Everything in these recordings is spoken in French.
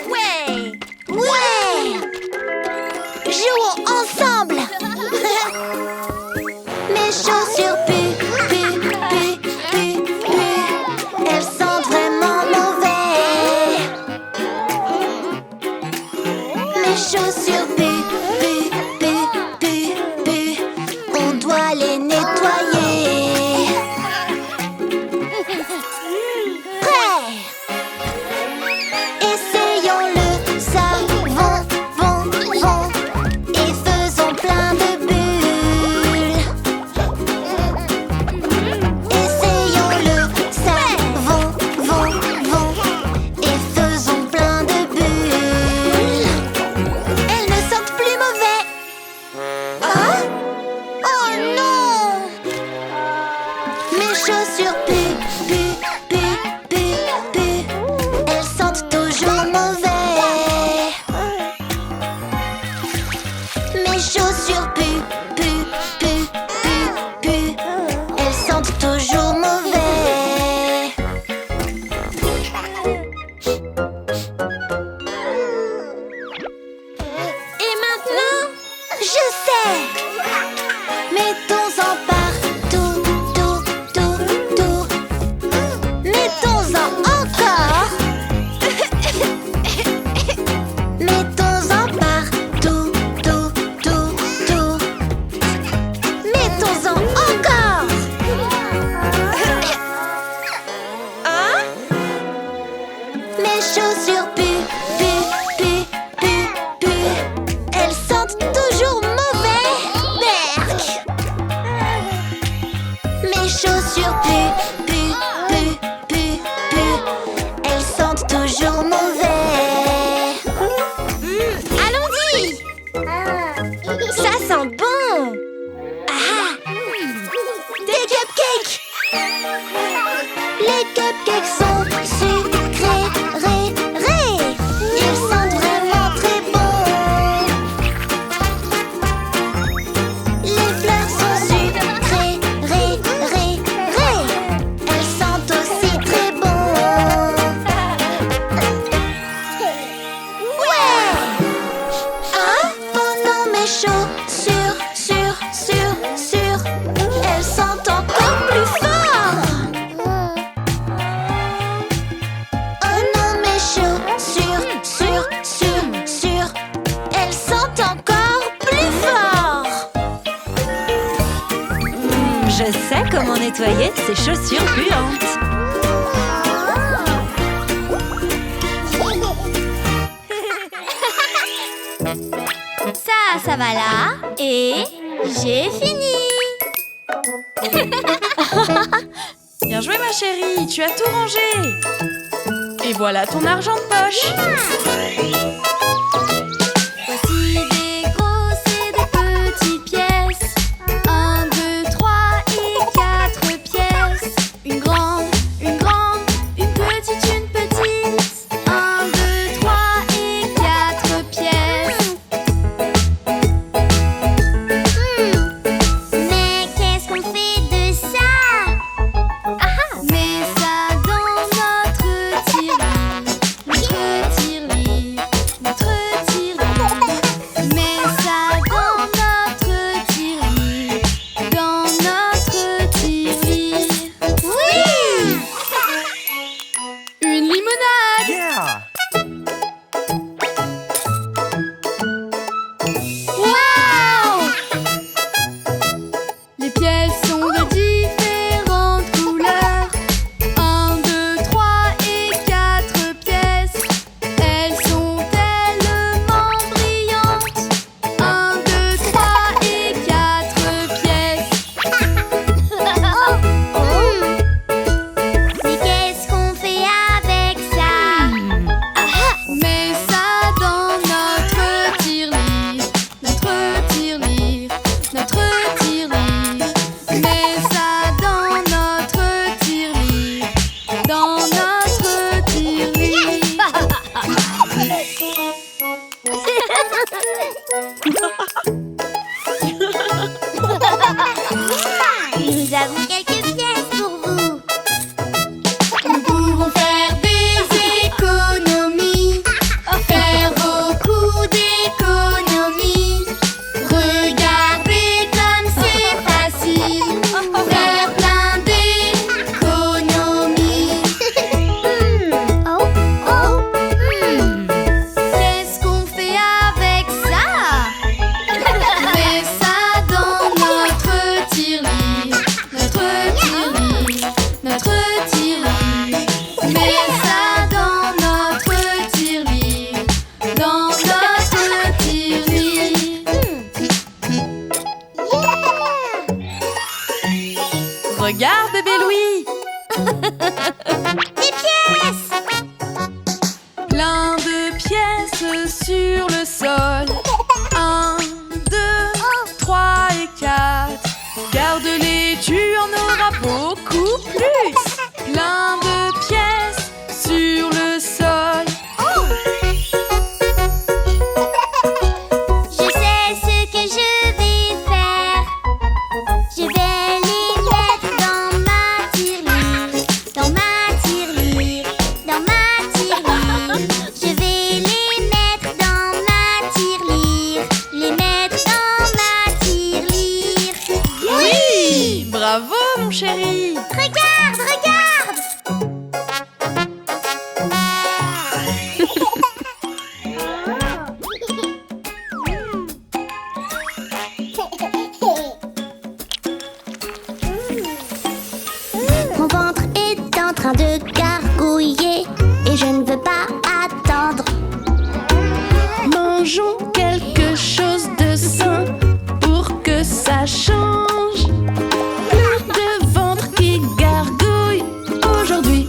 Ouais! Ouais! Jouons ensemble! Mes chaussures puent, puent, puent, puent, puent. Elles sentent vraiment mauvais. Mes chaussures puent, puent, puent, puent, puent. On doit les nettoyer. Prêt! Essayons le savon, von, von, et faisons plein de bulles. Essayons le savon, von, von, et faisons plein de bulles. Elles ne sentent plus mauvais. Hein? Oh non! Mes chaussures puent, puent, puent, puent, puent. Elles sentent toujours mauvais. Mes chaussures puent, puent, puent, puent, puent. Elles sentent toujours mauvais. Et maintenant, je sais. Mettons-en partout, tout, tout, tout. Mettons-en encore. Mettons-en partout, tout, tout, tout. Mettons-en encore. Hein? Mes chaussures puent, puent, puent, puent, puent. Elles sentent toujours mauvais. Berk. Mes chaussures puent, puent, puent, puent, puent. Elles sentent toujours mauvais. Allons-y! Ça sent bon! Ah! Des cupcakes! Les cupcakes sont sucrés, ré, ré. Ils sentent vraiment très bon. Les fleurs sont sucrées, ré, ré, ré. Elles sentent aussi très bon. Ouais! Hein? Oh non, mes chaussures, sur, elles sentent encore plus fort. Oh non, mes chaussures, sur, elles sentent encore plus fort. Je sais comment nettoyer ces chaussures puantes. Ça va là. Et j'ai fini. Bien joué ma chérie, tu as tout rangé. Et voilà ton argent de poche. Voici des grosses et des petites pièces. 1, 2, 3 et 4 pièces. Une grande, une petite, une petite. 1, 2, 3 et 4 pièces. Mais qu'est-ce qu'on fait de ça? Mets ça dans notre tirelire. Notre tirelire. Notre Des pièces! Plein de pièces sur le sol. 1, 2, 3 et 4. Garde-les, tu en auras beaucoup plus. Plein de pièces sur le sol. Je sais ce que je vais faire. Je vais les mettre dans ma tirelire. Dans ma tirelire. Dans ma tirelire. Je vais les mettre dans ma tirelire. Les mettre dans ma tirelire. Oui! Bravo, mon chéri! Regarde, regarde! Mon ventre est en train de gargouiller et je ne veux pas attendre. Mangeons quelque chose de sain pour que ça change. Plus de ventre qui gargouille aujourd'hui.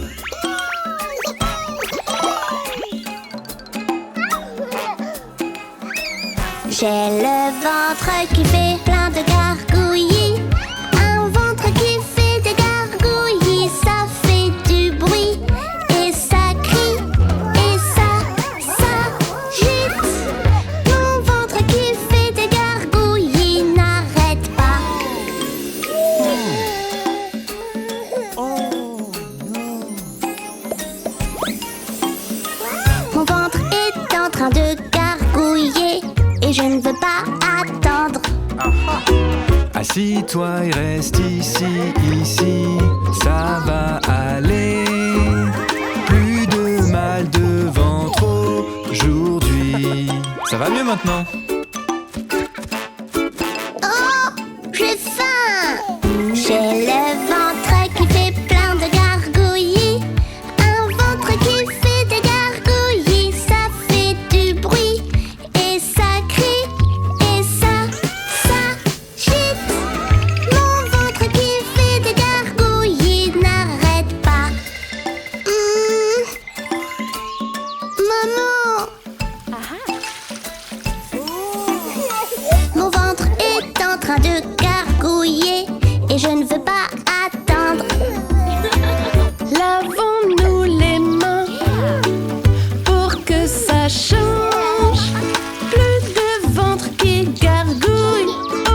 J'ai le ventre qui fait plein de gargouillis. Un ventre qui fait des gargouillis. Ça fait du bruit et ça crie et ça gite. Mon ventre qui fait des gargouillis n'arrête pas. Mon ventre est en train de gargouiller et je ne veux pas attendre. Assis-toi et reste ici, ça va aller. Plus de mal de ventre aujourd'hui. Ça va mieux maintenant? Oh, j'ai faim! J'ai le ventre qui fait plein de gargouillis. Un ventre qui fait des gargouillis. Ça fait du bruit et ça crie et ça gite. Mon ventre qui fait des gargouillis n'arrête pas. Maman! Mon ventre est en train de gargouiller et je ne veux pas attendre. Lavons-nous les mains pour que ça change. Plus de ventre qui gargouille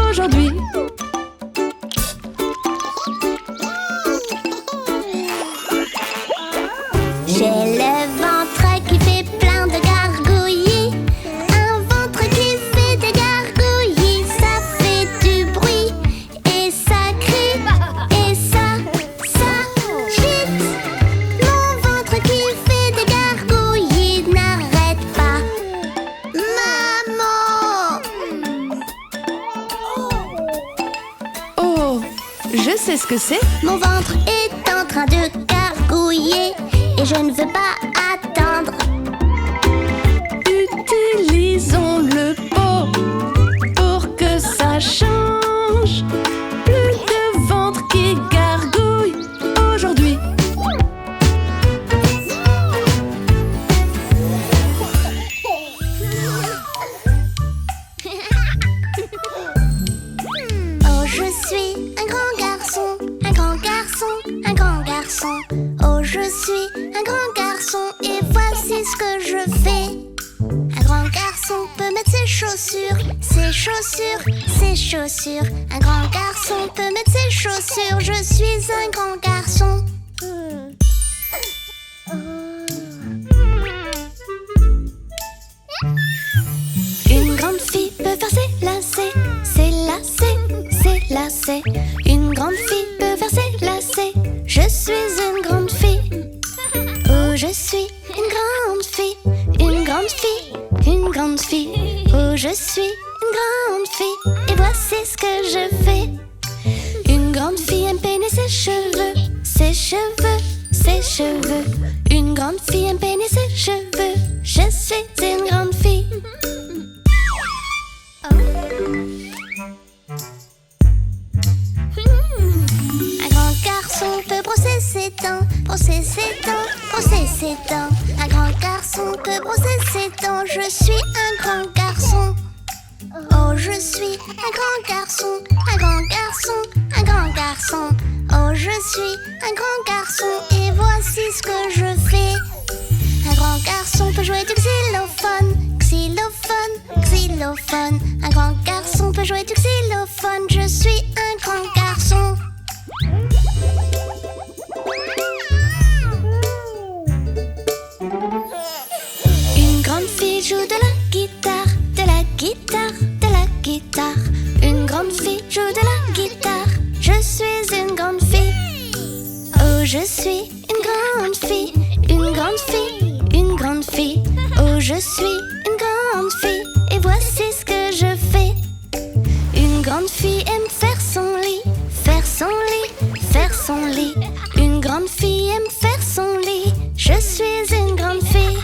aujourd'hui. J'ai le ventre qui fait plein de gargouillis. Un ventre qui fait des gargouillis. Ça fait du bruit et ça crie et ça gite. Mon ventre qui fait des gargouillis n'arrête pas. Maman! Oh, je sais ce que c'est. Mon ventre est en train de gargouiller et je ne veux pas attendre. Utilisons le pot pour que ça change. Plus de ventre qui gargouille aujourd'hui. Oh, je suis un grand garçon, un grand garçon, un grand garçon. Oh, je suis un grand garçon et voici ce que je fais. Un grand garçon peut mettre ses chaussures, ses chaussures, ses chaussures. Un grand garçon peut mettre ses chaussures, je suis un grand garçon. Une grande fille peut faire ses lacets, ses lacets, ses lacets. Une grande fille peut faire ses lacets. Je suis une grande fille. Oh, je suis une grande fille, une grande fille, une grande fille. Oh, je suis une grande fille. Et voici ce que je fais. Une grande fille aime peigner ses cheveux, ses cheveux, ses cheveux. Une grande fille aime peigner ses cheveux. Je suis une grande fille. Un grand garçon peut brosser ses dents, brosser ses dents, brosser ses dents. Un grand garçon peut brosser ses dents. Je suis un grand garçon. Oh, je suis un grand garçon, un grand garçon, un grand garçon. Oh, je suis un grand garçon et voici ce que je fais. Un grand garçon peut jouer du xylophone, xylophone, xylophone. Un grand garçon peut jouer du xylophone. Je suis un grand garçon. Une grande fille joue de la guitare, de la guitare, de la guitare. Une grande fille joue de la guitare. Je suis une grande fille. Oh, je suis une grande fille, une grande fille, une grande fille. Oh, je suis une grande fille et voici ce que je fais. Une grande fille aime faire son lit, faire son lit, faire son lit. Une grande fille aime faire son lit. Je suis une grande fille.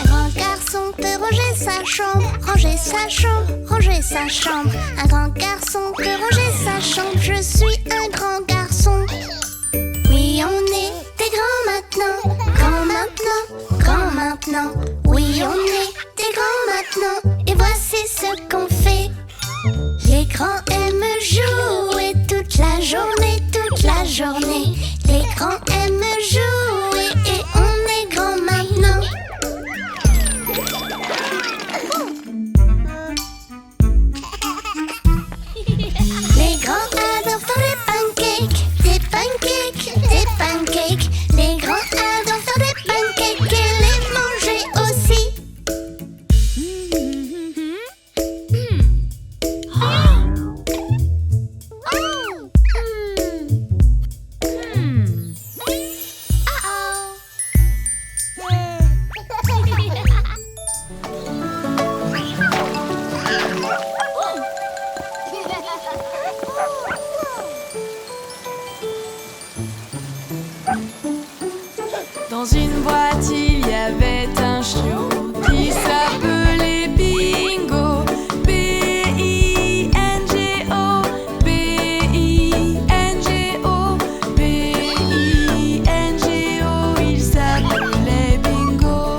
Un grand garçon peut ranger sa chambre, ranger sa chambre, ranger sa chambre. Un grand garçon peut ranger sa chambre. Je suis un grand garçon. Oui, on est des grands maintenant, grands maintenant, grands maintenant. Oui, on est des grands maintenant. Et voici ce qu'on fait. Les grands aiment jouer toute la journée, toute la journée. Les grands aiment jouer et on est grands maintenant. Les grands adorent faire des pancakes, des pancakes, des pancakes. Les grands adorent faire des pancakes et les manger aussi. Dans une boîte, il y avait un chiot qui s'appelait Bingo. B-I-N-G-O, B-I-N-G-O, B-I-N-G-O, il s'appelait Bingo.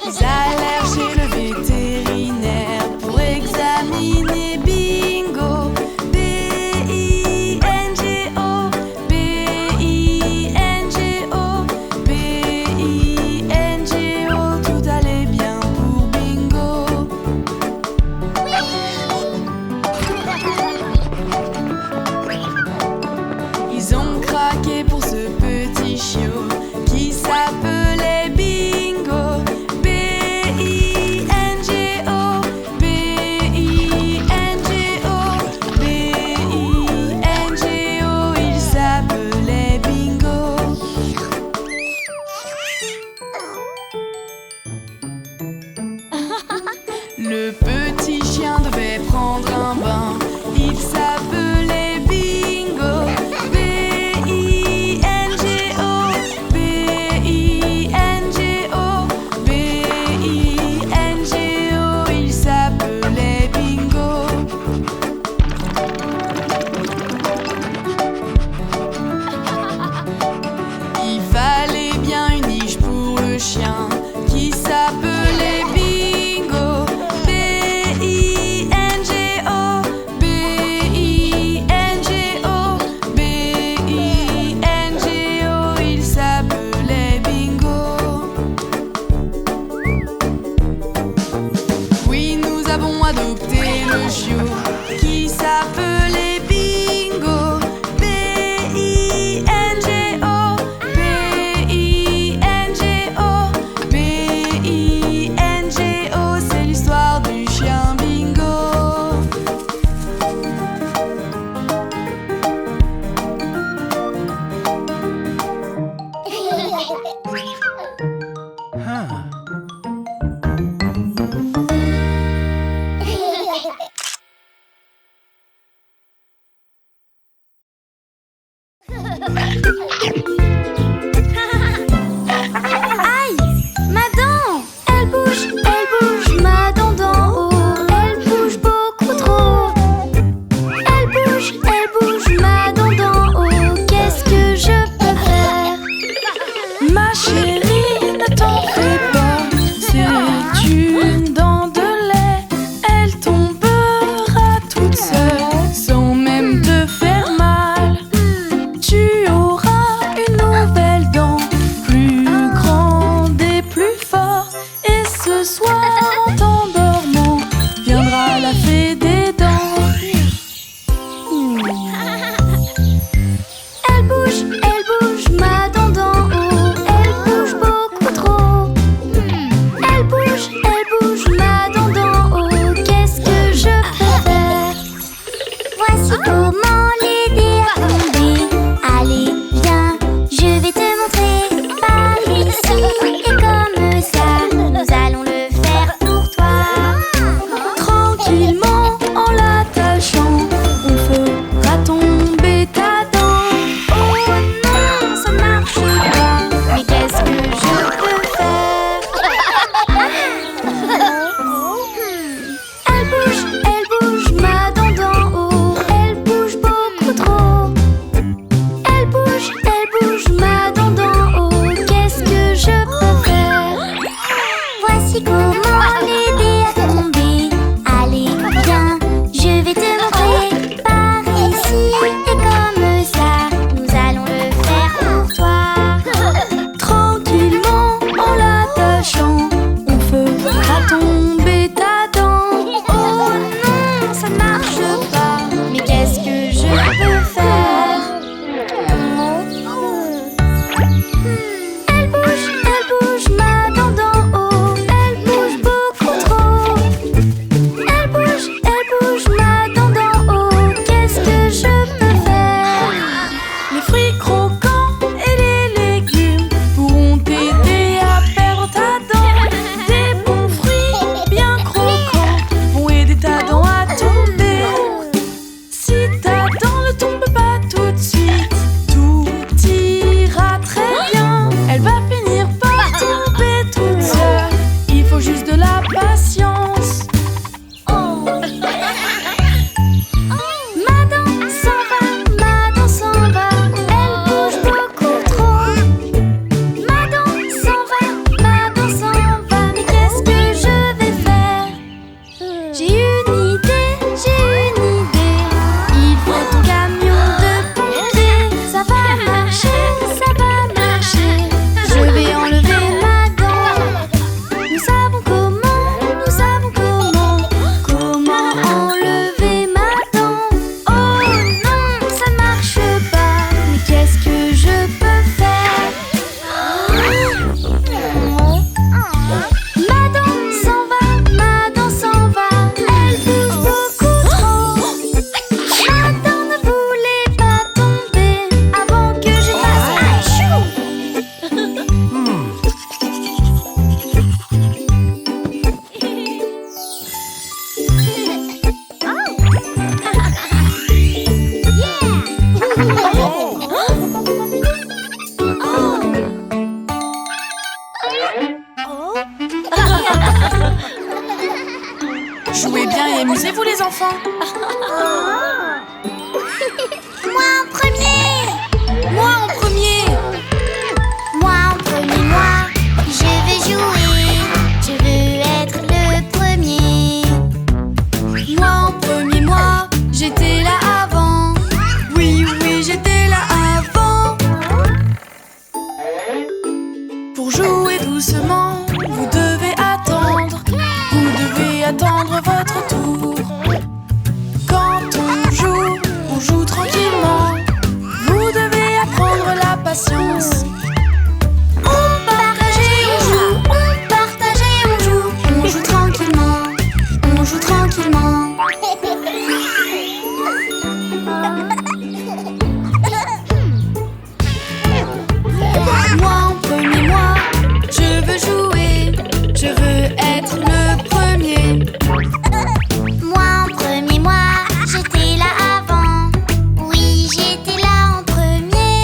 Ils allèrent chez le vétérinaire pour examiner Bingo. B-I-N-G-O, B-I-N-G-O, B-I-N-G-O, tout allait bien pour Bingo. Ils ont craqué pour ce petit chiot qui s'appelait Bingo. B-I-N-G-O, B-I-N-G-O, B-I-N-G-O, il s'appelait Bingo. Le petit chien devait prendre un bain, il s'appelait Bingo. B-I-N-G-O, Aïe, ma dent! Elle bouge, ma dent d'en haut. Elle bouge beaucoup trop. Elle bouge, ma dent d'en haut. Qu'est-ce que je peux faire? Ma chérie, ne t'en fais pas. C'est une dent de lait. Elle tombera toute seule sans même te faire mal. Tu auras une nouvelle dent, plus grande et plus forte. Et ce soir, en t'endormant, viendra la fée des dents. Elle bouge, ma dent d'en haut. Elle bouge beaucoup trop. Elle bouge, ma dent d'en haut. Qu'est-ce que je peux faire? Voici comment l'aider à tomber. Allez, viens, je vais te montrer. Par ici, et comme ça, nous allons le faire pour toi. Tranquillement, en l'attachant, on fera tomber ta dent. Oh non, ça marche pas. Mais qu'est-ce que je peux faire? Elle bouge, ma dent d'en haut. Elle bouge beaucoup trop. Elle bouge, ma dent d'en haut. Qu'est-ce que je peux faire? Voici comment l'aider à tomber. Allez, viens, je vais te montrer. Par ici, et comme ça, nous allons le faire pour toi. Tranquillement, en l'attachant, on fera tomber ta dent. Oh non, ça marche pas. Mais qu'est-ce que je peux faire? Elle bouge, ma dent d'en haut. Elle bouge beaucoup trop. Elle bouge, ma dent d'en haut. Qu'est-ce que je peux faire? Les fruits croquants et les légumes pourront t'aider à perdre ta dent. Des bons fruits bien croquants vont aider ta dent à tomber. Si ta dent ne tombe pas tout de suite, tout ira très bien. Elle va finir par tomber toute seule. Il faut juste de la patience. Ma dent s'en va. Elle bouge beaucoup trop. Ma dent s'en va. Mais qu'est-ce que je vais faire? J'ai une idée. Il faut un camion de pompiers. Ça va marcher. Je vais enlever ma dent. Nous savons comment. Comment enlever ma dent? Oh non, ça marche pas. Mais qu'est-ce que je peux faire? Ma dent s'en va. Elle bouge beaucoup trop. Ma dent ne voulait pas tomber avant que je fasse achou. Jouez bien et amusez-vous les enfants. Moi en premier. Moi en premier, je vais jouer. Je veux être le premier. Moi en premier, j'étais là avant. Oui, j'étais là avant. Pour jouer doucement, vous devez attendre. Vous devez attendre votre tour. Quand on joue tranquillement. Vous devez apprendre la patience. On partage et on joue. On partage et on joue. On joue tranquillement. Moi en premier, je veux jouer. Je veux être le premier. Moi en premier, j'étais là avant. Oui, j'étais là en premier.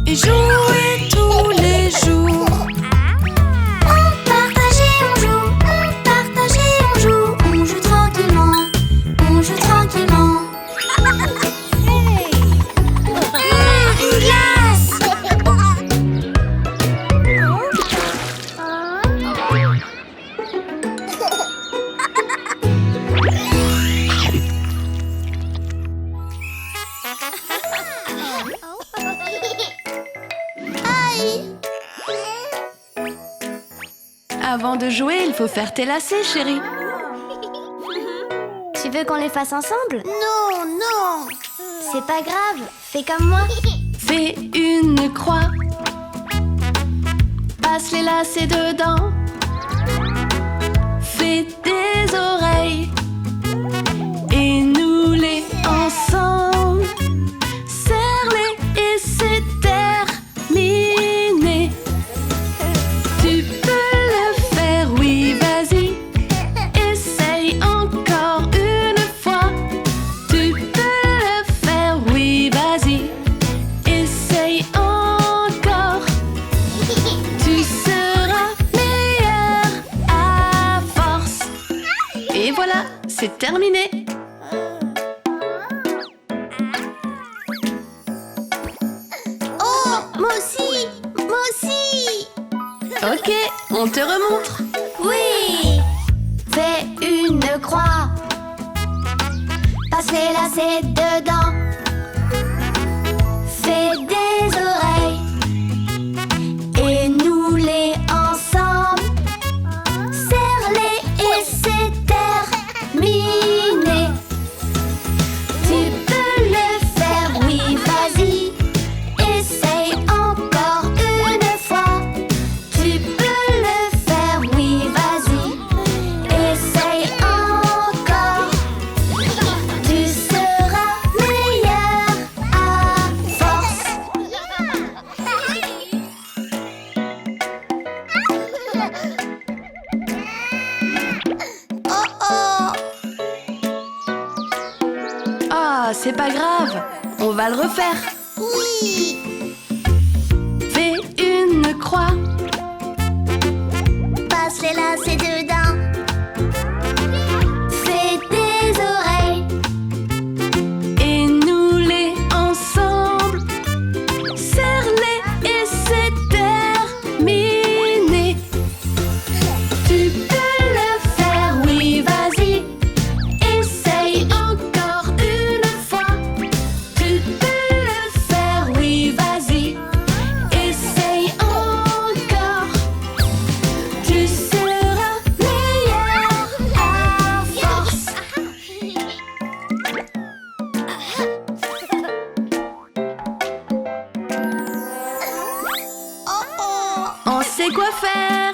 et jouer tous les jours. On partage et on joue, on partage et on joue tranquillement, on joue tranquillement. Une glace! Avant de jouer, il faut faire tes lacets, chérie. Tu veux qu'on les fasse ensemble? Non, non. C'est pas grave, fais comme moi. Fais une croix. Passe les lacets dedans. Fais des oreilles. Et noue-les ensemble. Serre-les et c'est terminé. Tu peux le faire, oui, vas-y. Essaye encore une fois. Tu peux le faire, oui, vas-y. Essaye encore. Tu seras meilleur à force. Et voilà, c'est terminé. Oh, moi aussi, moi aussi. Ok, on te remontre. Oui. Fais une croix. Passe les lacets dedans. Fais des oreilles. Et noue-les ensemble. Serre-les et c'est terminé. Tu peux le faire, oui, vas-y. Essaye encore une fois. Tu peux le faire, oui, vas-y. Essaye encore. Tu seras meilleur à force. Oh oh. Ah, c'est pas grave, on va le refaire. Oui. Fais une croix. Passe les lacets dedans. Fais des oreilles. Et noue-les ensemble. Serre-les et c'est terminé. Tu peux le faire, oui, vas-y. Essaye encore une fois. Tu peux le faire, oui, vas-y. Essaye encore. Tu seras meilleur à force. Oh oh. On sait quoi faire.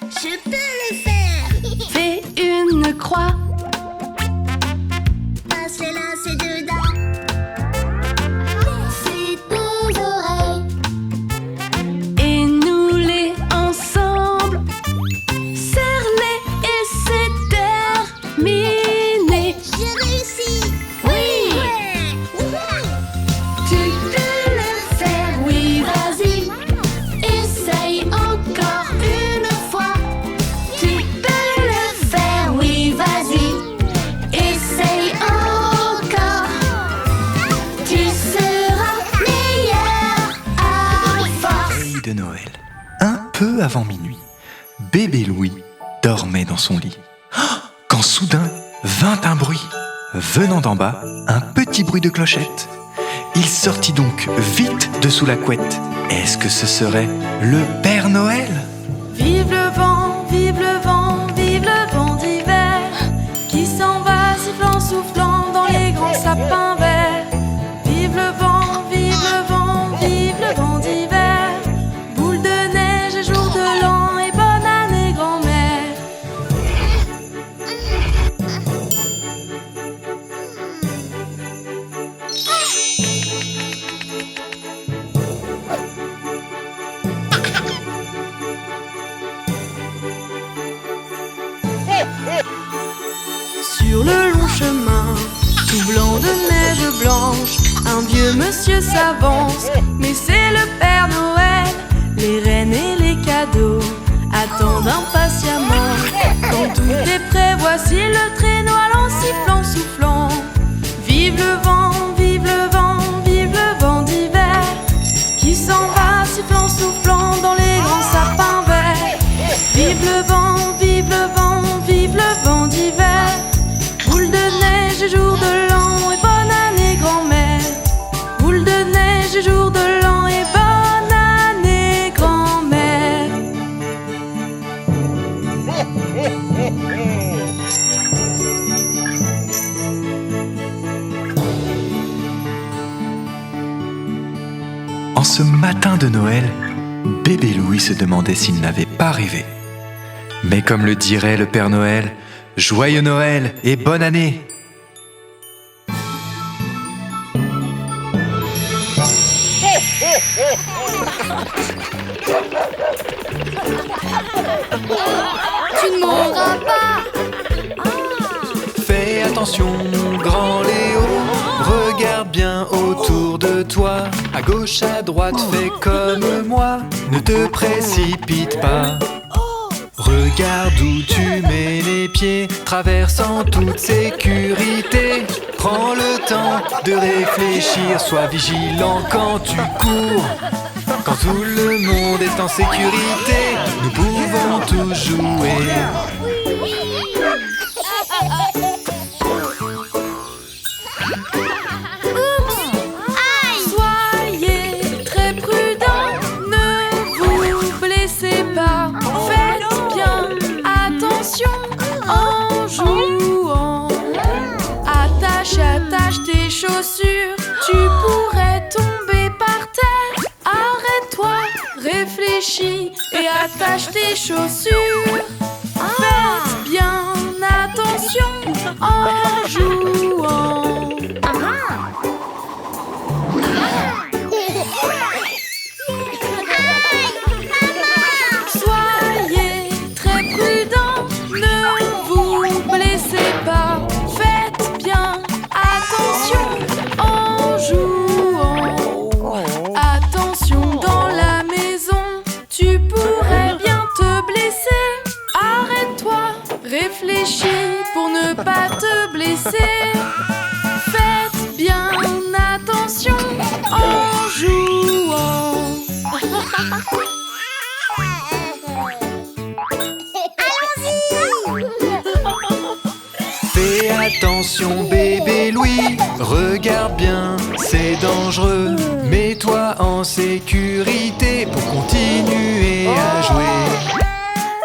Je peux le faire. Fais une croix. Passe les lacets dedans. Fais des oreilles. Et noue-les ensemble. Serre-les et c'est terminé. J'ai réussi. Oui. Tu peux le faire, oui, vas-y. Essaye encore une fois. Tu peux le faire, oui, vas-y. Essaye encore. Tu seras meilleur à force. Veille de Noël, un peu avant minuit, bébé Louis dormait dans son lit. Quand soudain vint un bruit. Venant d'en bas, un petit bruit de clochette. Il sortit donc vite de sous la couette. Est-ce que ce serait le Père Noël? Vive le vent, vive le vent, vive le vent d'hiver qui s'en va sifflant, soufflant dans les grands sapins verts. Vive le vent, vive le vent, vive le vent d'hiver. Boule de neige et jour de l'an et bonne année grand-mère. Sur le long chemin, tout blanc de neige blanche, un vieux monsieur s'avance, mais c'est le Père Vive le vent, vive le vent, vive le vent d'hiver. Boule de neige et jour de l'an et bonne année grand-mère. Boule de neige et jour de l'an et bonne année grand-mère. En ce matin de Noël, bébé Louis se demandait s'il n'avait pas rêvé. Mais comme le dirait le Père Noël, joyeux Noël et bonne année! Tu ne mourras pas. Fais attention, grand Léo, regarde bien autour de toi. À gauche, à droite, fais comme moi, ne te précipite pas. Regarde où tu mets les pieds, traverse en toute sécurité. Prends le temps de réfléchir, sois vigilant quand tu cours. Quand tout le monde est en sécurité, nous pouvons tous jouer. Soyez très prudents, ne vous blessez pas. Faites bien attention en jouant. Attache, attache tes chaussures, tu pourrais tomber par terre. Arrête-toi, réfléchis et attache tes chaussures. Faites bien attention en jouant. Soyez très prudents, ne vous blessez pas. Faites bien attention en jouant. Attention dans la maison, tu pourrais bien te blesser. Arrête-toi, réfléchis pour ne pas te blesser. Faites bien attention en jouant. Fais attention bébé Louis, regarde bien, c'est dangereux. Mets-toi en sécurité pour continuer à jouer.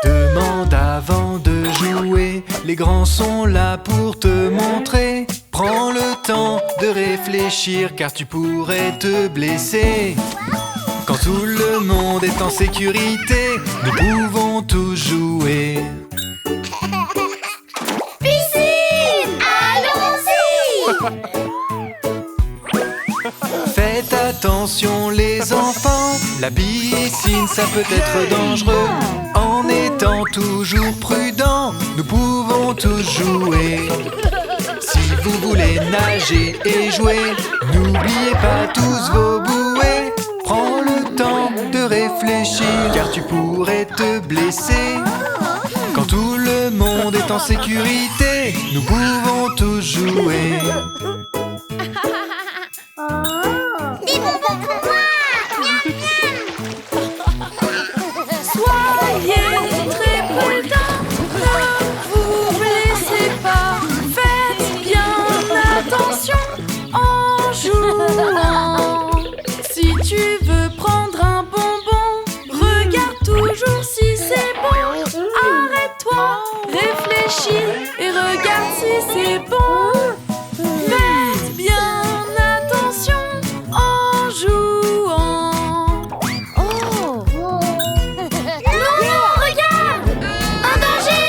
Demande avant de jouer, les grands sont là pour te montrer. Prends le temps de réfléchir car tu pourrais te blesser. Quand tout le monde est en sécurité, nous pouvons tous jouer. Faites attention les enfants, la piscine ça peut être dangereux. En étant toujours prudent, nous pouvons tous jouer. Si vous voulez nager et jouer, n'oubliez pas tous vos bouées. Prends le temps de réfléchir car tu pourrais te blesser. Quand tout le monde est en sécurité, nous pouvons tous jouer. Des bonbons pour moi. Soyez très prudents, ne vous blessez pas. Faites bien attention en jouant. Si tu veux prendre un bonbon, regarde toujours si c'est bon. Arrête-toi, réfléchis et regarde si c'est bon. Faites bien attention en jouant. Non, non, regarde. Un danger.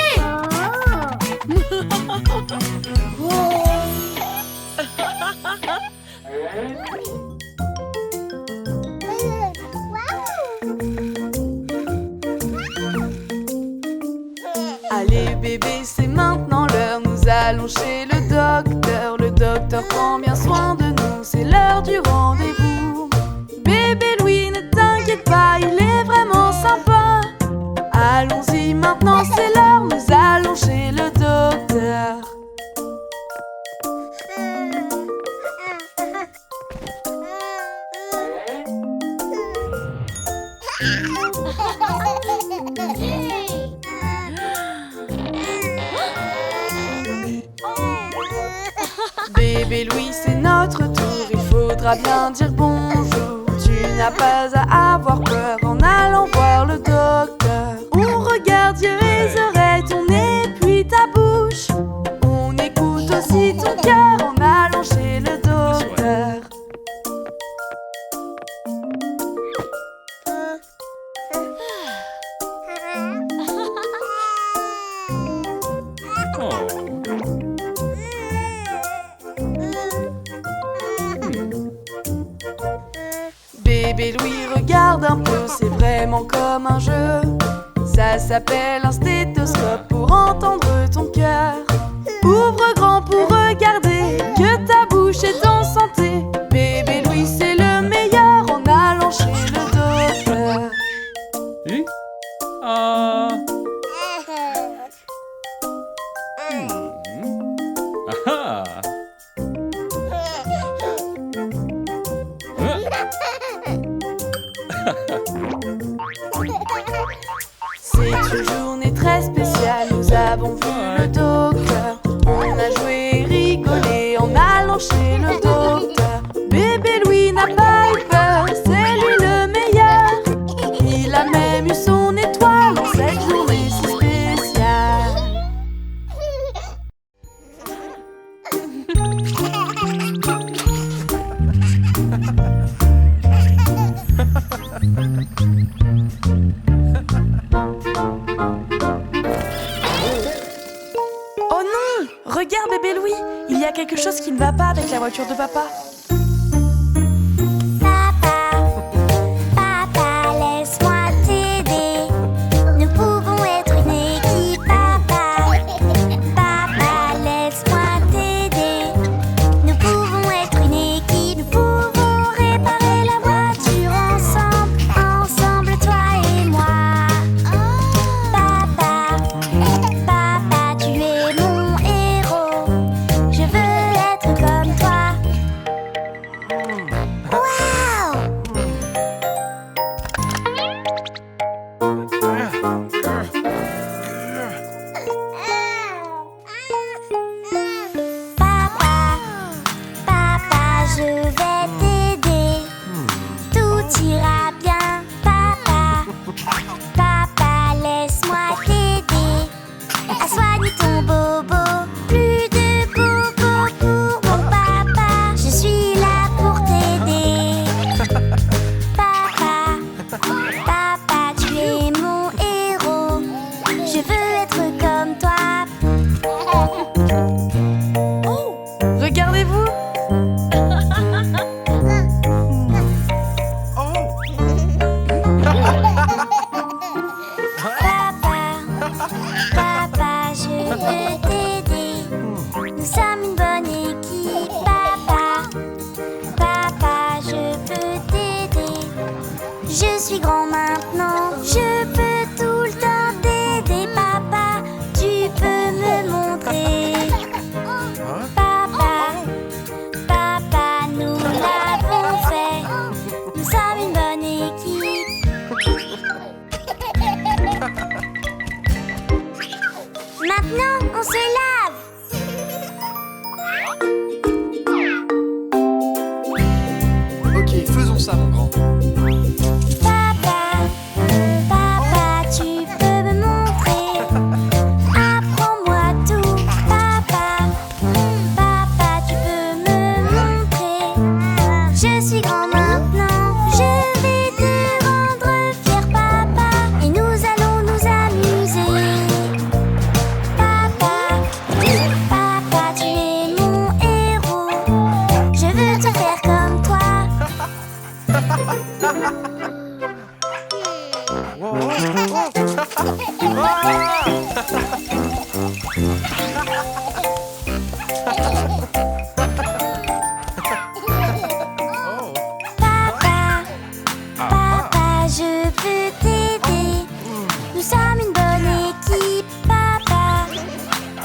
Allez bébé, c'est maintenant l'heure, nous allons chez le docteur. Le docteur prend bien soin de nous, c'est l'heure du rendez-vous. Bébé Louis, ne t'inquiète pas, il est vraiment sympa. Allons-y maintenant, c'est l'heure, nous allons chez le docteur. Bébé Louis, c'est notre tour, il faudra bien dire bonjour. Tu n'as pas à avoir peur en allant voir le docteur. On regarde yeux et oreilles, ton nez puis ta bouche. On écoute aussi ton cœur en allant chez le docteur. Bébé Louis, regarde un peu, c'est vraiment comme un jeu. Ça s'appelle un stéthoscope pour entendre ton cœur. Ouvre grand pour regarder que ta bouche est en santé. Bébé Louis, c'est le meilleur en allant chez le docteur. C'est une journée très spéciale, nous avons vu le docteur. On a joué et rigolé en allant chez le docteur. Bébé Louis n'a pas eu peur, c'est lui le meilleur. Il a même eu son étoile dans cette journée si spéciale. Oh non! Regarde bébé Louis, il y a quelque chose qui ne va pas avec la voiture de papa. Papa, laisse-moi t'aider. Nous pouvons être une équipe, papa. Papa, laisse-moi t'aider. Nous pouvons être une équipe. Nous pouvons réparer la voiture ensemble, ensemble, toi et moi. Papa, papa, tu es mon héros. Je veux être comme toi. Waouh! Papa, papa, je vais t'aider. Tout ira bien, papa. Papa, laisse-moi t'aider à soigner ton bobo. Plus de bobo pour mon papa. Je suis là pour t'aider. Papa, papa, tu es mon héros. Je veux être comme toi. Regardez-vous! Papa, je veux t'aider. Nous sommes une bonne équipe, papa. Papa, je veux t'aider. Je suis grand maintenant, je peux tout le temps t'aider, papa. Tu peux me montrer. Papa, papa, nous l'avons fait. Nous sommes une bonne équipe. Maintenant, on se lave. Ok, faisons ça, mon grand. Papa, papa, tu peux me montrer. Apprends-moi tout, papa. Papa, tu peux me montrer. Je suis grand maintenant, je vais te rendre fier, papa. Et nous allons nous amuser. Papa, papa, tu es mon héros. Je veux te faire comme toi. Papa, papa, je veux t'aider. Nous sommes une bonne équipe, papa.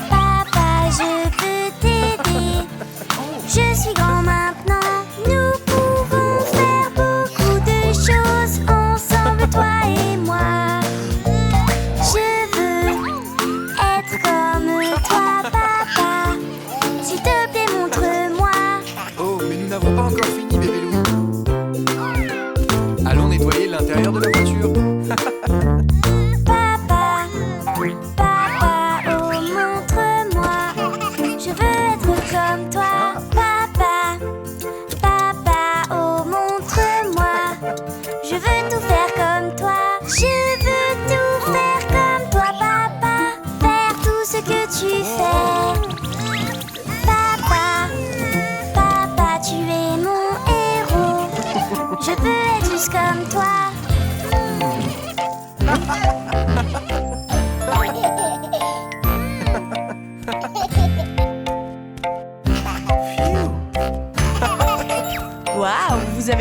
Papa, je veux t'aider. Je suis grand maintenant, nous pouvons faire beaucoup de choses ensemble, toi et moi. Je veux être comme toi, papa. S'il te plaît, montre-moi.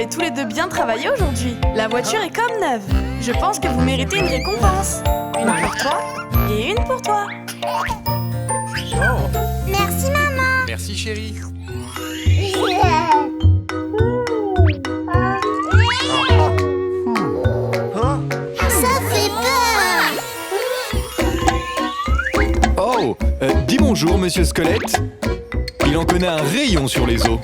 avez tous les deux bien travaillé aujourd'hui. La voiture est comme neuve. Je pense que vous méritez une récompense. Une pour toi et une pour toi. Merci maman. Merci chérie. Ça fait peur. Oh, dis bonjour monsieur Squelette. Il en connaît un rayon sur les os.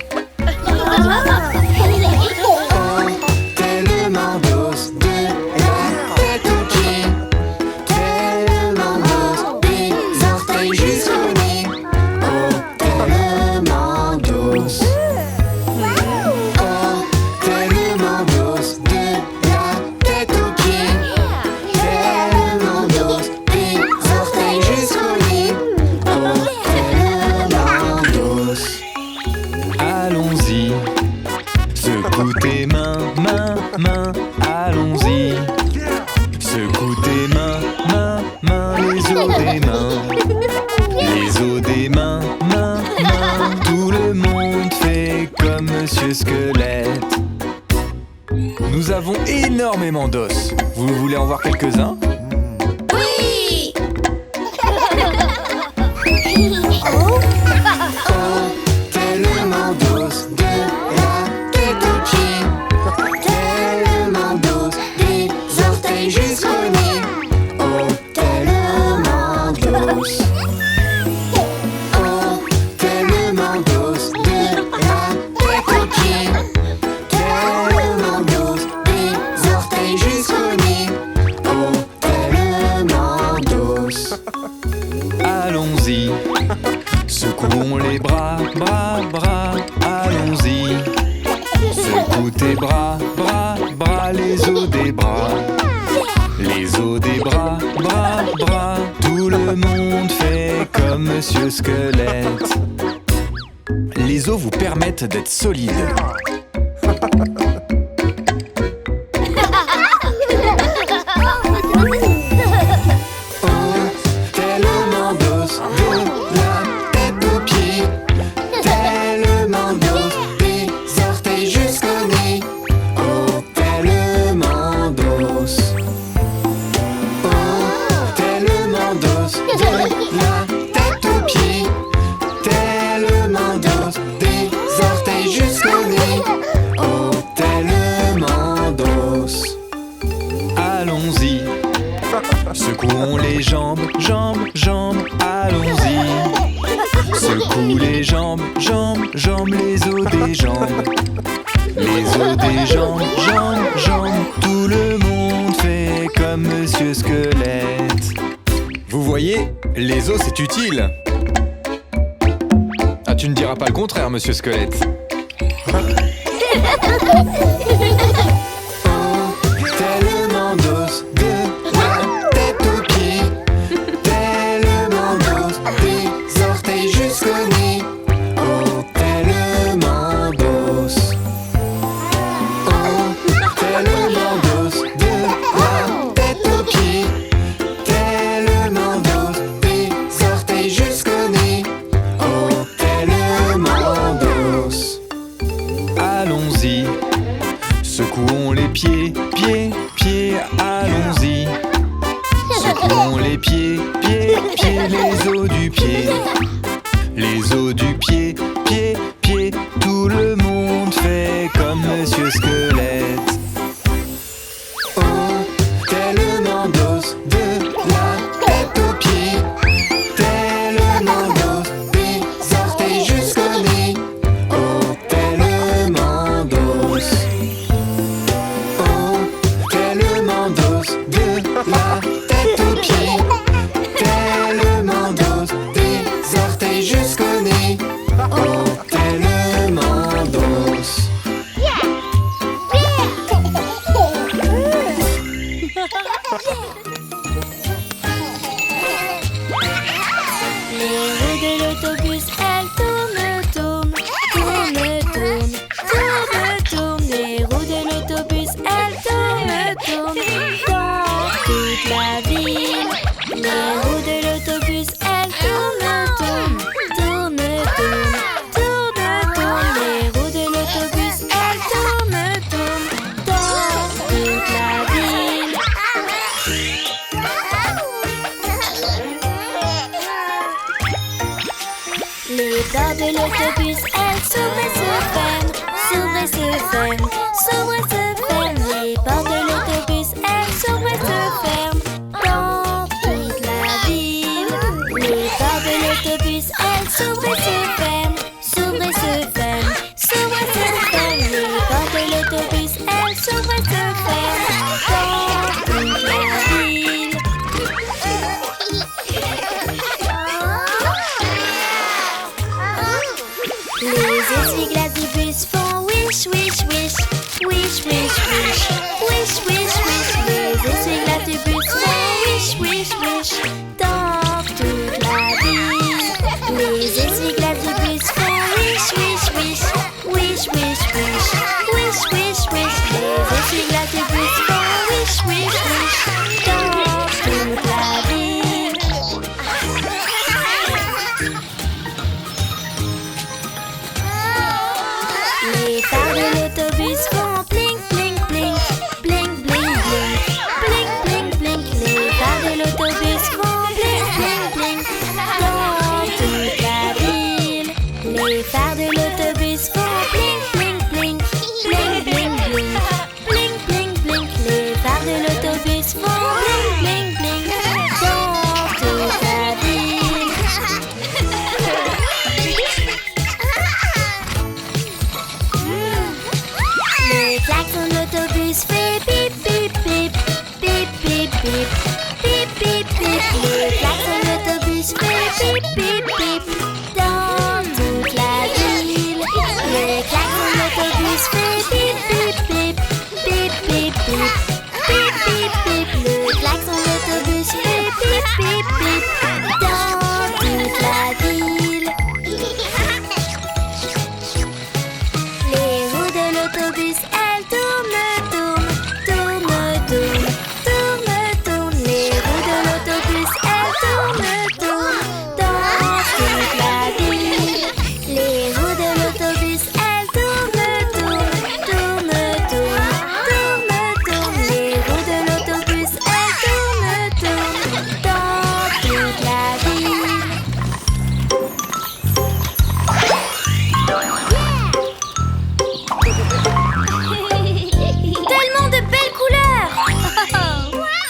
Tellement d'os de la tête aux pieds, tellement d'os des orteils jusqu'au nez. Oh, tellement d'os. Oh, tellement d'os de la tête aux pieds, tellement d'os des orteils jusqu'au nez. Oh, tellement d'os. Allons-y. Secoue tes mains, mains, mains, allons-y. Secoue tes mains, mains, mains, les os des mains. Les os des mains, mains, mains. Tout le monde fait comme Monsieur Squelette. Nous avons énormément d'os. Vous voulez en voir quelques-uns? Oui. Tellement d'os de la tête aux pieds, tellement d'os des orteils jusqu'au nez. Oh, tellement d'os. Oh, tellement d'os de la tête aux pieds, tellement d'os des orteils jusqu'au nez. Oh, tellement d'os. Allons-y. Secouons les bras, bras, bras, allons-y. Secoue tes bras, bras, bras, les os des bras. Les os des bras, bras, bras. Tout le monde fait comme Monsieur Squelette. Les os vous permettent d'être solides. Tellement d'os de la tête aux pieds, tellement d'os des orteils jusqu'au nez. Oh, tellement d'os. Oh, tellement d'os de la tête aux pieds, tellement d'os des orteils jusqu'au nez. Oh, tellement d'os. Allons-y. Secouons les jambes, jambes, jambes, allons-y. Secoue les jambes, jambes, jambes, les os des jambes. Les os des jambes, jambes, jambes. Tout le monde fait comme Monsieur Squelette. Vous voyez, les os c'est utile. Ah, tu ne diras pas le contraire, Monsieur Squelette. Tellement d'os de la tête aux pieds, tellement d'os des orteils jusqu'au nez. Oh, tellement d'os. Oh, tellement d'os de la tête aux pieds, tellement d'os des orteils jusqu'au nez. Oh, tellement d'os. Allons-y. Secouons les pieds, pieds, pieds, allons-y. Secouons les pieds, pieds, pieds, les os du pied. Les os du pied, pieds, pieds, tout le monde fait comme Monsieur Squelette. Oh, tellement d'os de la tête aux pieds, tellement d'os des orteils jusqu'au nez. Oh, tellement d'os. Oh, tellement d'os de la tête aux pieds, tellement d'os des orteils jusqu'au nez. Oh, tellement d'os. Les roues de l'autobus, elles tournent, tournent, tournent, tournent, tournent, tournent. Les roues de l'autobus, elles tournent, tournent dans toute la ville. Les roues de l'autobus, elles tournent, tournent, tournent, tournent, tournent, tournent. Les roues de l'autobus, elles tournent, tournent. portes de l'autobus, elles s'ouvrent et se ferment, s'ouvrent et se ferment, s'ouvrent et se ferment. Les portes de l'autobus, elles s'ouvrent et se ferment dans toute la ville. Les portes de l'autobus, elles s'ouvrent et se ferment, s'ouvrent et se ferment, s'ouvrent et se ferment. Les portes de l'autobus, elles s'ouvrent et se ferment dans toute la ville. Les essuie-glaces du bus font wish, wish, wish, wish, wish, wish, wish, wish, wish. Les essuie-glaces du bus font wish, wish, wish dans toute la ville. Les essuie-glaces du bus font wish, wish, wish, wish, wish, wish, wish, wish, wish. Les essuie-glaces du bus font wish, wish, wish dans toute la ville. Les phares de l'autobus font blink, blink, blink, blink, blink, blink, blink, blink, blink. Les phares de l'autobus font blink, blink, blink dans toute la ville. Les phares de l'autobus font blink, blink, blink, blink, blink, blink, blink, blink, blink. Les phares de l'autobus font blink, blink, blink dans toute la ville. Le klaxon de l'autobus fait pip, pip, pip, pip, pip, pip, pip, pip, pip. Le klaxon de l'autobus fait pip, pip, pip dans toute la ville. Le klaxon de l'autobus fait pip, pip, pip, pip, pip, pip, pip, pip, pip. Le klaxon de l'autobus fait pip, pip, pip dans toute la ville. Les roues de l'autobus, elles tournent, tournent, tournent, tournent, tournent, tournent. Les roues de l'autobus, elles tournent, tournent dans toute la ville. Les roues de l'autobus, elles tournent, tournent, tournent, tournent, tournent, tournent. Les roues de l'autobus, elles tournent, tournent dans toute la ville. Tellement de belles couleurs!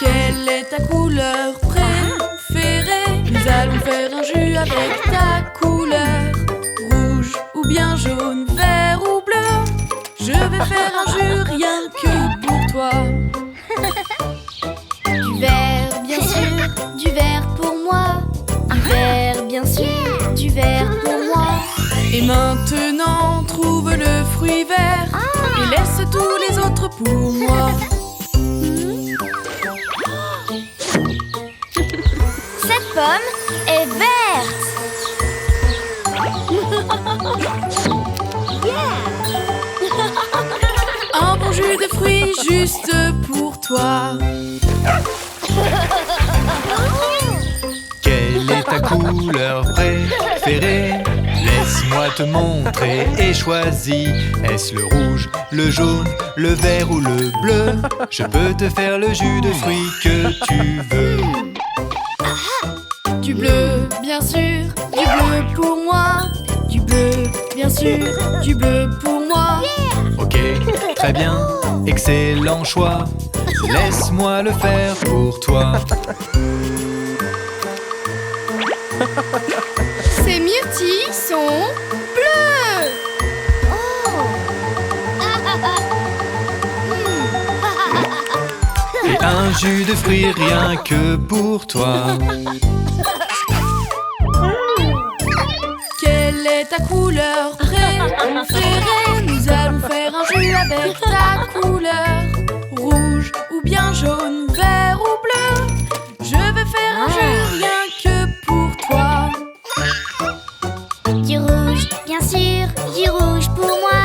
Quelle est ta couleur préférée? Nous allons faire un jus avec ta couleur. Rouge ou bien jaune, vert ou bleu. Je vais faire un jus rien que pour toi. Du vert, bien sûr, du vert pour moi. Du vert, bien sûr, du vert pour moi. Et maintenant, trouve le fruit vert et laisse tous les autres pour moi. Cette pomme est verte. Un bon jus de fruits juste pour toi. Quelle est ta couleur préférée? Laisse-moi te montrer et choisis. Est-ce le rouge, le jaune, le vert ou le bleu? Je peux te faire le jus de fruits que tu veux. Du bleu, bien sûr, du bleu pour moi. Du bleu, bien sûr, du bleu pour moi. Ok, très bien, excellent choix. Laisse-moi le faire pour toi. Ces myrtilles sont bleues. Et un jus de fruits rien que pour toi. Quelle est ta couleur préférée? Nous allons faire un jus avec ta couleur. Rouge ou bien jaune, vert ou bleu. Je vais faire un jus rien que pour toi. Du rouge, bien sûr, du rouge pour moi.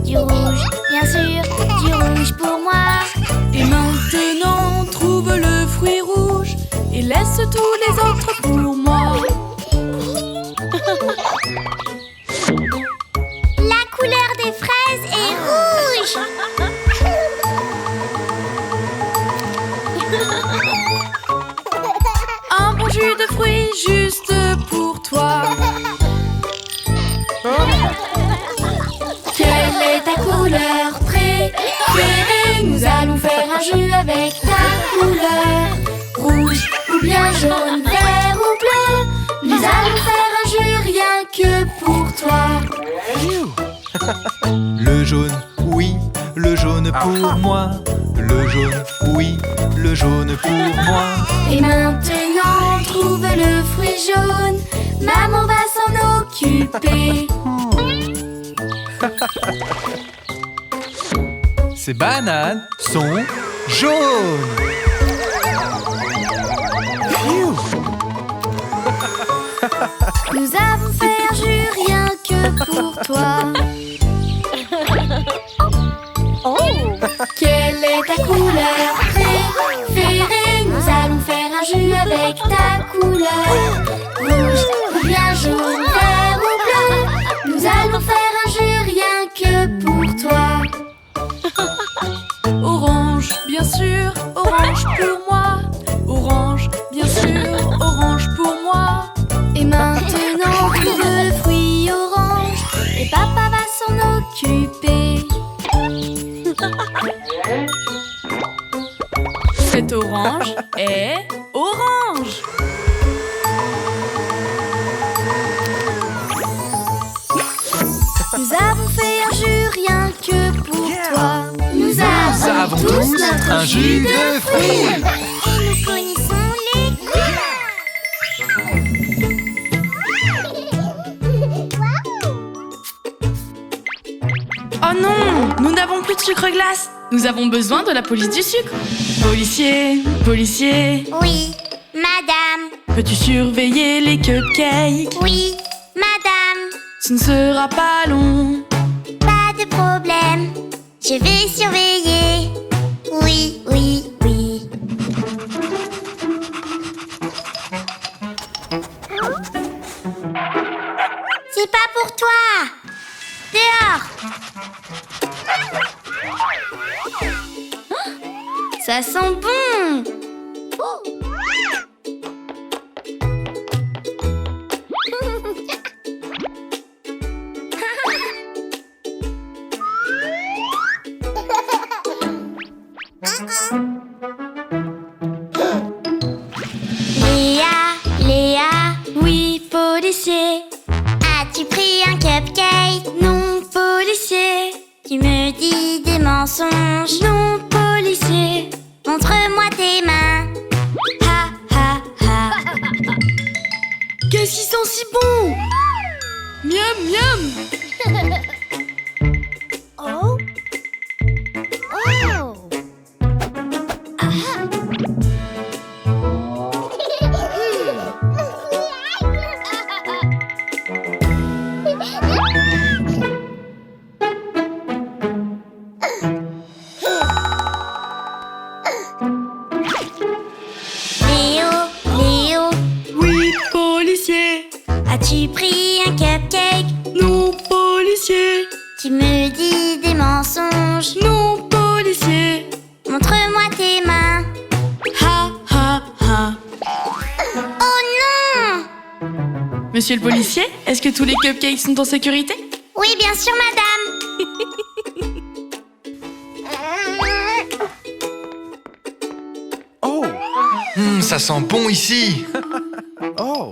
Du rouge, bien sûr, du rouge pour moi. Et maintenant, trouve le fruit rouge et laisse tous les autres pour moi. La couleur des fraises est rouge. Un bon jus de fruits juste pour toi. avec ta couleur. Rouge ou bien jaune, vert ou bleu, nous allons faire un jeu rien que pour toi. Le jaune, oui, le jaune pour moi. Le jaune, oui, le jaune pour moi. Et maintenant, trouve le fruit jaune. Maman va s'en occuper. Ces bananes sont jaunes. Phew. Nous avons fait un jeu rien que pour toi. Quelle est ta couleur préférée? Nous allons faire un jeu avec ta couleur. Rouge ou bien jaune, vert ou bleu, nous allons faire un jeu rien que pour toi. Orange, bien sûr, orange pour moi. Orange, bien sûr, orange pour moi. Et maintenant, trouve le fruit orange et papa va s'en occuper. Cet orange est orange. Nous avons fait un jus rien que pour toi. Nous avons tous un jus de fruits. Et nous connaissons les Oh non, nous n'avons plus de sucre glace. Nous avons besoin de la police du sucre. Policier, policier, Oui, madame. peux-tu surveiller les cupcakes? Oui, madame. Ce ne sera pas long. Pas de problème. Je vais surveiller. Oui, oui, oui. C'est pas pour toi. Dehors. Ça sent bon. Léa, oui, policier. As-tu pris un cupcake? Non, policier. Tu me dis des mensonges? Non, policier. Montre-moi tes mains. Ha, ha, ha. Qu'est-ce qui sent si bon? Miam, miam. Oh. Oh. Léo, Oui, policier. as-tu pris un cupcake? Non, policier. Tu me dis des mensonges? Non, policier. Montre-moi tes mains. Ha, ha, ha. Oh non! Monsieur le policier, est-ce que tous les cupcakes sont en sécurité? Oui, bien sûr, madame. Oh, ça sent bon ici. Oh.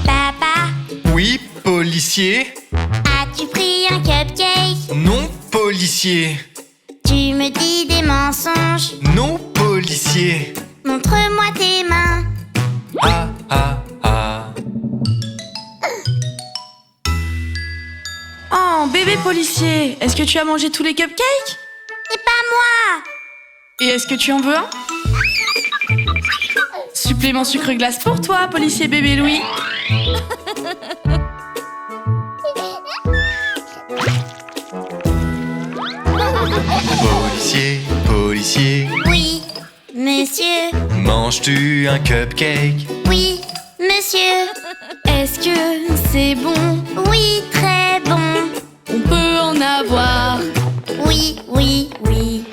Papa, Oui, policier. as-tu pris un cupcake? Non, policier. Tu me dis des mensonges? Non, policier. Montre-moi tes mains. Ah, ah, ah. Oh, bébé policier, est-ce que tu as mangé tous les cupcakes? Et pas moi! Et est-ce que tu en veux un? Supplément sucre glace pour toi, policier bébé Louis. Policier, policier, Oui, monsieur. manges-tu un cupcake? Oui, monsieur. Est-ce que c'est bon? Oui, très bon. On peut en avoir. Oui, oui, oui.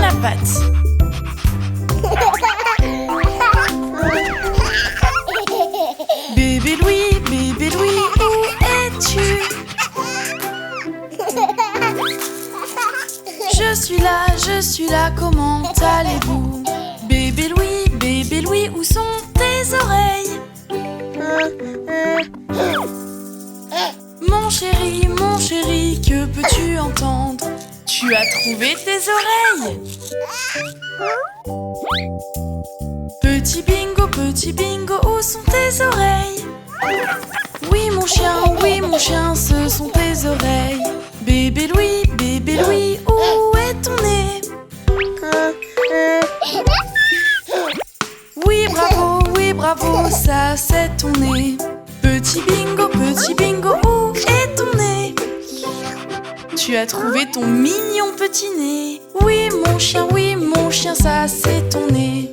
la patte. Bébé Louis, où es-tu? Je suis là, comment allez-vous? Bébé Louis, où sont tes oreilles? Mon chéri, que peux-tu entendre? Tu as trouvé tes oreilles? Petit bingo, où sont tes oreilles? Oui mon chien, ce sont tes oreilles. Bébé Louis, où est ton nez? Oui bravo, ça c'est ton nez. Petit bingo, où est ton nez? Tu as trouvé ton mignon petit nez. Oui mon chien, ça c'est ton nez.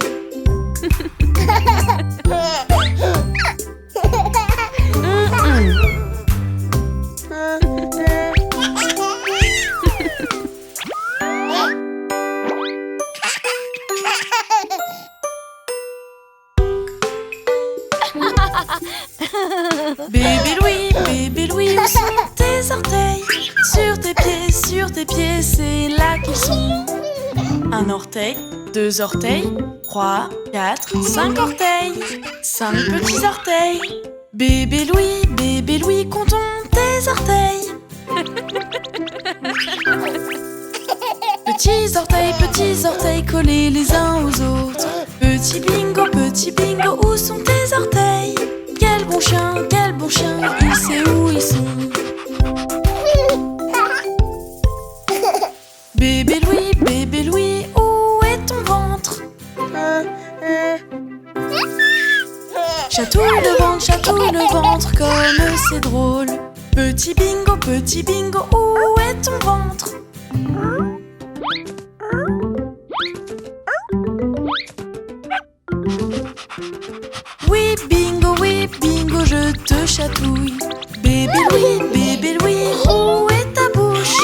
Bébé Louis, où sont tes orteils? Sur tes pieds, c'est là qu'ils sont. Un orteil, 2 orteils, 3, 4, 5 orteils, 5 petits orteils. Bébé Louis, comptons tes orteils. Petits orteils collés les uns aux autres. Petit bingo, où sont tes orteils? Quel bon chien, il sait où ils sont. Bébé Louis, où est ton ventre? Chatouille le ventre, comme c'est drôle. Petit bingo, où est ton ventre? Oui bingo, je te chatouille. Bébé Louis, où est ta bouche?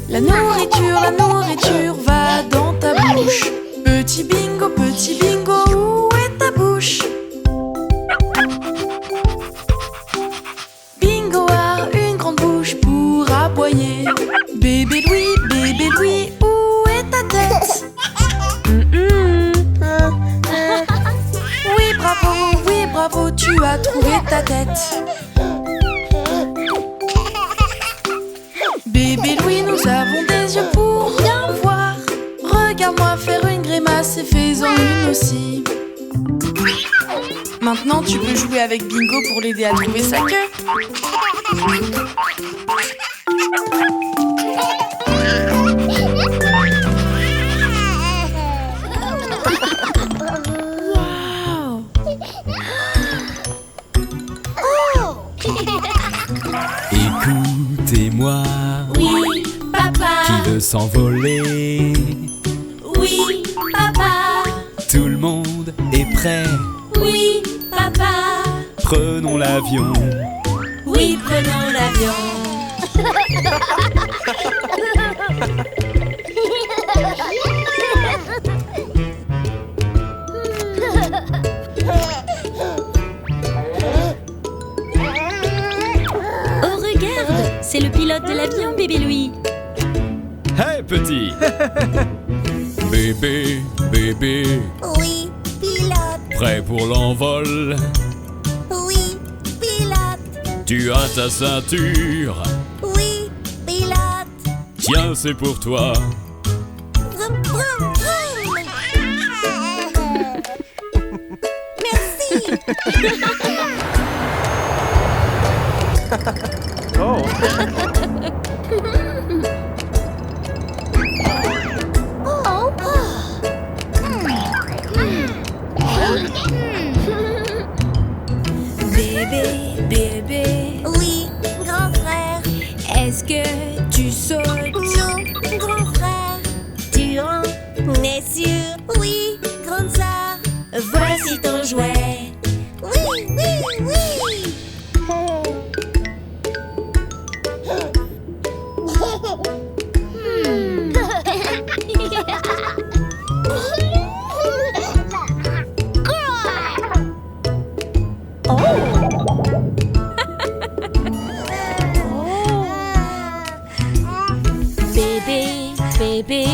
La nourriture va dans ta bouche. Petit bingo, où est ta bouche? Bingo a une grande bouche pour aboyer. Bébé Louis, où est ta tête? Oui bravo, tu as trouvé ta tête. Bébé Louis, nous avons des yeux pour bien voir. Regarde-moi faire une grimace et fais-en une aussi. Maintenant, tu peux jouer avec Bingo pour l'aider à trouver sa queue. Écoutez-moi, Oui, papa. qui veut s'envoler? Oui, papa. Tout le monde est prêt, Oui, papa. prenons l'avion. Oui, prenons l'avion. Oh, regarde, c'est le pilote de l'avion, bébé Louis. Hey petit! Bébé, Oui, pilote. prêt pour l'envol? Oui, pilote. Tu as ta ceinture? Oui, pilote. Tiens, c'est pour toi. Vroom, vroom, vroom. Merci. Bébé, Oui, grand frère. est-ce que tu sautes? Non, grand frère. Tu en es sûr? Oui, grande sœur. Voici ton jouet. Oui, oui, oui. Bébé, bébé,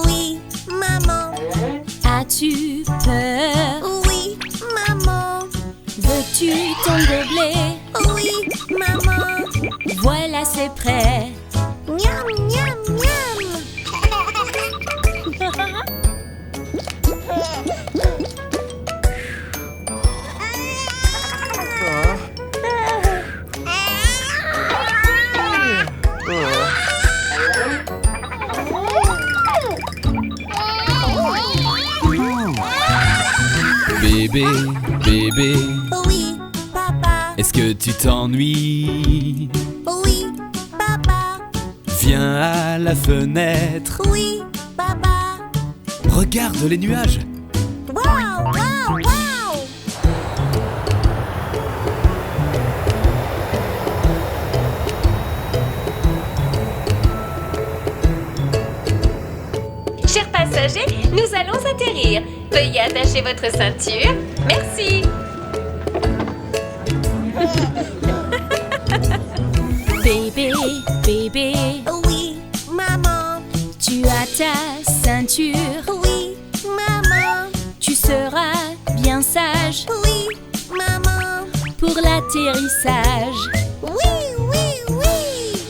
Oui, maman. as-tu peur? Oui, maman. Veux-tu ton gobelet? Oui, maman. Voilà, c'est prêt. Miam, miam, miam. Bébé, bébé, Oui, papa. est-ce que tu t'ennuies? Oui, papa. Viens à la fenêtre, Oui, papa. regarde les nuages. Wow, wow, wow. Chers passagers, nous allons atterrir. Veuillez attacher votre ceinture. Merci. Bébé, bébé, Oui, maman. tu as ta ceinture. Oui, maman. Tu seras bien sage Oui, maman. pour l'atterrissage. Oui, oui, oui.